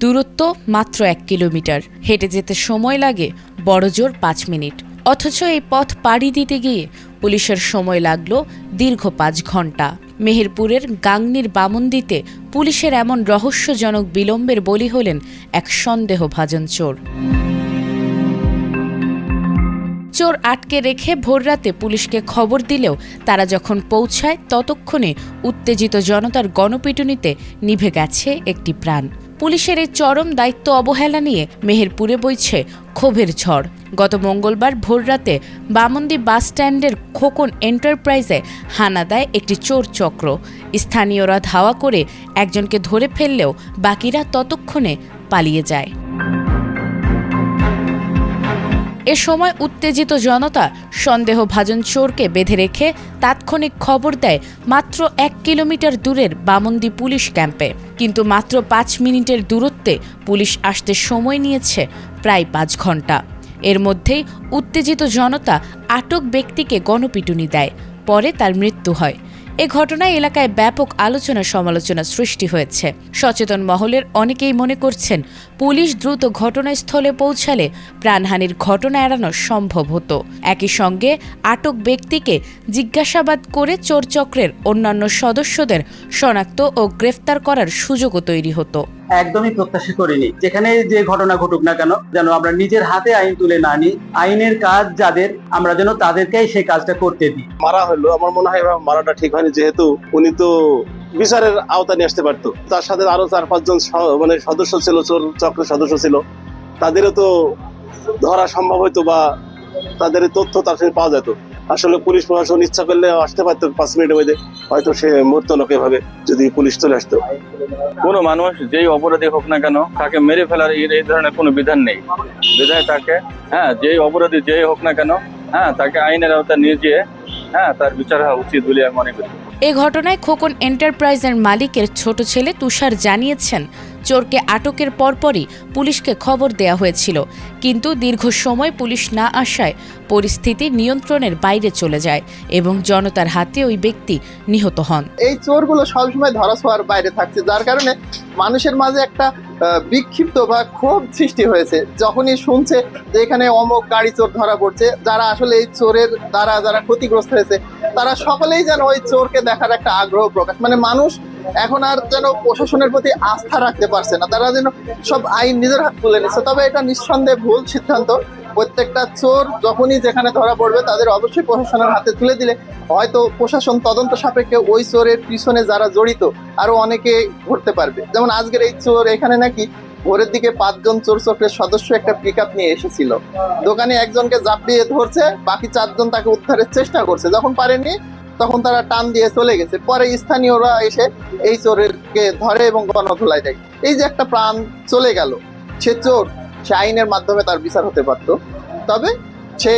দূরত্ব মাত্র 1 কিলোমিটার, হেঁটে যেতে সময় লাগে বড়জোর 5 মিনিট। অথচ এই পথ পাড়ি দিতে গিয়ে পুলিশের সময় লাগলো দীর্ঘ 5 ঘন্টা। মেহেরপুরের গাংনীর বামন্দিতে পুলিশের এমন রহস্যজনক বিলম্বের বলি হলেন এক সন্দেহভাজন চোর। চোর আটকে রেখে ভোররাতে পুলিশকে খবর দিলেও তারা যখন পৌঁছায় ততক্ষণে উত্তেজিত জনতার গণপিটুনিতে নিভে গেছে একটি প্রাণ। পুলিশের এই চরম দায়িত্ব অবহেলা নিয়ে মেহেরপুরে বইছে ক্ষোভের ঝড়। গত মঙ্গলবার ভোররাতে বামন্দি বাস স্ট্যান্ডের খোকন এন্টারপ্রাইজে হানা দেয় একটি চোর চক্র। স্থানীয়রা ধাওয়া করে একজনকে ধরে ফেললেও বাকিরা ততক্ষণে পালিয়ে যায়। এ সময় উত্তেজিত জনতা সন্দেহভাজন চোরকে বেঁধে রেখে তাৎক্ষণিক খবর দেয় মাত্র 1 কিলোমিটার দূরের বামন্দি পুলিশ ক্যাম্পে। কিন্তু মাত্র 5 মিনিটের দূরত্বে পুলিশ আসতে সময় নিয়েছে প্রায় 5 ঘন্টা। এর মধ্যেই উত্তেজিত জনতা আটক ব্যক্তিকে গণপিটুনি দেয়, পরে তার মৃত্যু হয়। এ ঘটনায় এলাকায় ব্যাপক আলোচনা সমালোচনা সৃষ্টি হয়েছে। সচেতন মহলের অনেকেই মনে করছেন পুলিশ দ্রুত ঘটনাস্থলে পৌঁছালে প্রাণহানির ঘটনা এড়ানো সম্ভব হতো। একই সঙ্গে আটক ব্যক্তিকে জিজ্ঞাসাবাদ করে চোর চক্রের অন্যান্য সদস্যদের শনাক্ত ও গ্রেফতার করার সুযোগও তৈরি হতো। একদমই প্রত্যাশা করিনি যেখানে যে ঘটনা ঘটুক না কেন যেন আমরা নিজের হাতে আইন তুলে না নিই। আইনের কাজ যাদের, আমরা যেন তাদেরকেই সেই কাজটা করতে দিই। মারা হলো, আমার মনে হয় মারাটা ঠিক হয়নি, যেহেতু উনি তো বিচারের আওতায় নিয়ে আসতে পারতো। তার সাথে আরো 4-5 জন মানে সদস্য ছিল, চোর চক্রের সদস্য ছিল, তাদেরও তো ধরা সম্ভব হইতো বা তাদের তথ্য তার সাথে পাওয়া যেত। আসলে পুলিশ প্রশাসন ইচ্ছা করলে আসতে পারতো 5 মিনিটের মধ্যে, হয়তো সে মরতো না এভাবে যদি পুলিশ চলে আসতো। কোনো মানুষ যেই অপরাধী হোক না কেন তাকে মেরে ফেলার এই ধরনের কোনো বিধান নেই। বিধায় তাকে যেই অপরাধী যেই হোক না কেন তাকে আইনের আওতায় নিয়ে যেয়ে তার বিচার হওয়া উচিত বলে আমি মনে করি। এ ঘটনায় খোকন এন্টারপ্রাইজের মালিকের ছোট ছেলে তুষার জানিয়েছেন, চোরকে আটকের পরপরই পুলিশকে খবর দেয়া হয়েছিল, কিন্তু দীর্ঘ সময় পুলিশ না আসায় পরিস্থিতি নিয়ন্ত্রণের বাইরে চলে যায় এবং জনতার হাতে ওই ব্যক্তি নিহত হন। এই চোরগুলো সবসময় ধরাছোঁয়ার বাইরে থাকছে, যার কারণে মানুষের মাঝে একটা বিক্ষিপ্ত বা ক্ষোভ সৃষ্টি হয়েছে। যখনই শুনছে যে এখানে অমুক গাড়ি চোর ধরা পড়ছে, যারা আসলে এই চোরের দ্বারা যারা ক্ষতিগ্রস্ত হয়েছে তারা সকলেই যেন ওই চোরকে দেখার একটা আগ্রহ প্রকাশ, মানে মানুষ এখন আর যেন প্রশাসনের প্রতি আস্থা রাখতে পারছে না, তারা যেন সব আইন নিজের হাত তুলে নিচ্ছে। তবে এটা নিঃসন্দেহে ভুল সিদ্ধান্ত। প্রত্যেকটা চোর যখনই যেখানে ধরা পড়বে তাদের অবশ্যই প্রশাসনের হাতে তুলে দিলে হয়তো প্রশাসন তদন্ত সাপেক্ষে ওই চোরের পিছনে যারা জড়িত আরো অনেকে ধরতে পারবে। যেমন আজকের এই চোর এখানে নাকি ভোরের দিকে 5 জন চোর চক্রের সদস্য একটা পিকআপ নিয়ে এসেছিল, দোকানে একজনকে জাপড়িয়ে ধরছে, বাকি 4 জন তাকে উদ্ধারের চেষ্টা করছে, যখন পারেনি তখন তারা টান দিয়ে চলে গেছে। পরে স্থানীয়রা এসে এই চোরকে ধরে এবং গণধোলায় দেয়। এই যে একটা প্রাণ চলে গেল, সে চোর, সে আইনের মাধ্যমে তার বিচার হতে পারতো, তবে সে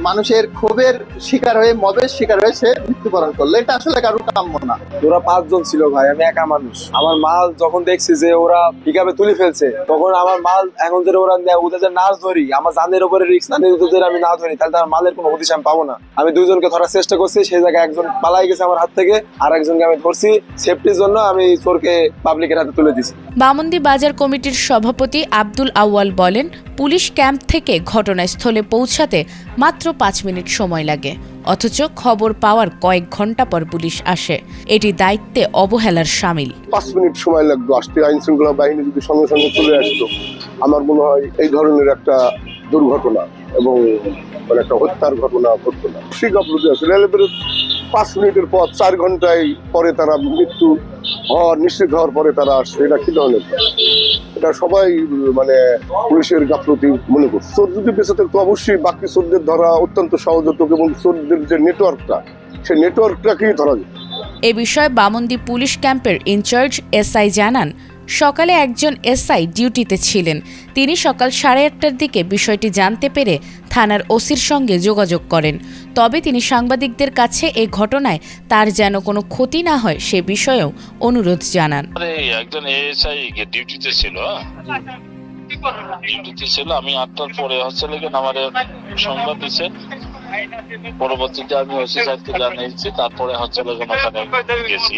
মানুষের ক্ষোভের শিকার হয়ে, মবের শিকার হয়ে সে মৃত্যুবরণ করলো। এটা আসলে কারো কাম্য না। ওরা 5 জন ছিল ভাই, আমি একা মানুষ। আমার মাল যখন দেখছি যে ওরা পিকআপে তুলে ফেলছে, তখন আমার মাল এখন যদি ওরা ওদের না ধরি, আমার জানের উপরে রিস্ক না নিয়ে যদি আমি না ধরি, তাহলে তার মালের কোনো হদিশ আমি পাবো না। আমি 2 জনকে ধরার চেষ্টা করছি, সেই জায়গায় একজন পালাই গেছে আমার হাত থেকে, আর একজনকে আমি ধরছি। সেফটির জন্য আমি চোরকে পাবলিকের হাতে তুলে দিছি। বামন্দি বাজার কমিটির সভাপতি আব্দুল আউয়াল বলেন, পুলিশ ক্যাম্প থেকে ঘটনাস্থলে পৌঁছাতে মাত্র 5 মিনিট সময় লাগে, অথচ খবর পাওয়ার কয়েক ঘন্টা পর পুলিশ আসে। এটি দায়িত্বে অবহেলার শামিল। 5 মিনিট সময় লাগতো আসতে। আইন শৃঙ্খলা বাহিনী যদি সঙ্গে সঙ্গে চলে আসতো, আমার মনে হয় এই ধরনের একটা দুর্ঘটনা এবং মানে একটা হত্যার ঘটনা ঘটতো না। শিকাপ্রতি আসলে 5 মিনিটের পর 4 ঘন্টায় পরে তারা মৃত্যু হওয়ার নিশ্চিত হওয়ার পরে তারা আসছে, এটা কি ধরনের? এটা সবাই মানে পুলিশের গাফলতি মনে করছে। চোর যদি বেঁচে থাকতো অবশ্যই বাকি চোরদের ধরা অত্যন্ত সহজ হতো এবং চোরদের যে নেটওয়ার্কটা, সেই নেটওয়ার্কটাকেই ধরা যেত। এ বিষয়ে বামন্দি পুলিশ ক্যাম্পের ইনচার্জ এসআই জানান, সকালে একজন এসআই ডিউটিতে ছিলেন। তিনি সকাল 8:30টার দিকে বিষয়টি জানতে পেরে থানার ওসির সঙ্গে যোগাযোগ করেন। তবে তিনি সাংবাদিকদের কাছে এই ঘটনায় তার যেন কোনো ক্ষতি না হয় সে বিষয়েও অনুরোধ জানান। একজন এসআই ডিউটিতে ছিল, আমি 8টার পরে আমার সংবাদ দিচ্ছে, পরবর্তীতে আমি ওসি সাহেবকে জানিয়েছি, তারপরে ওখানে গেছি।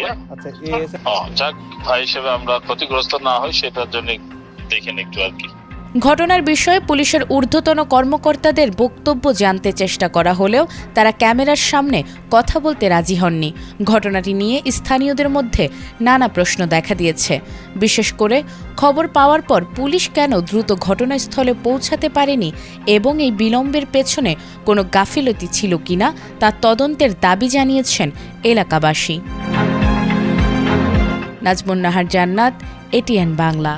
যাক, ভাই হিসেবে আমরা ক্ষতিগ্রস্ত না হই সেটার জন্য দেখেন একটু আর কি। ঘটনার বিষয়ে পুলিশের ঊর্ধ্বতন কর্মকর্তাদের বক্তব্য জানতে চেষ্টা করা হলেও তারা ক্যামেরার সামনে কথা বলতে রাজি হননি। ঘটনাটি নিয়ে স্থানীয়দের মধ্যে নানা প্রশ্ন দেখা দিয়েছে। বিশেষ করে খবর পাওয়ার পর পুলিশ কেন দ্রুত ঘটনাস্থলে পৌঁছাতে পারেনি এবং এই বিলম্বের পেছনে কোনো গাফিলতি ছিল কিনা তা তদন্তের দাবি জানিয়েছেন এলাকাবাসী। নাজমুন নাহার জান্নাত, এটিএন বাংলা।